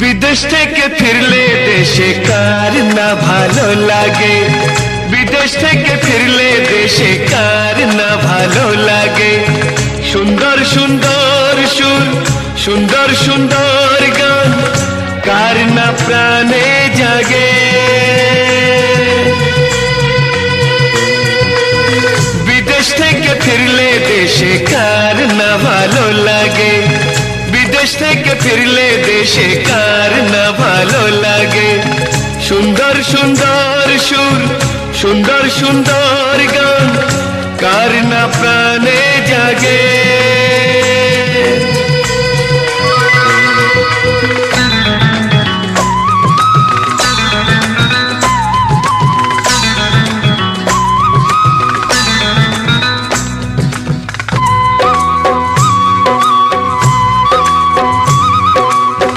বিদেশ থেকে ফিরলে দেশে কার না ভালো লাগে, বিদেশ থেকে ফিরলে দেশে কার না ভালো লাগে। সুন্দর সুন্দর সুর, সুন্দর সুন্দর গান, কার না প্রাণে জাগে। বিদেশ থেকে ফিরলে দেশে কার না ভালো লাগে, বিদেশ থেকে ফিরলে দেশে কার না ভালো লাগে। সুন্দর সুন্দর সুর, সুন্দর সুন্দর গান, কার না প্রাণে জাগে।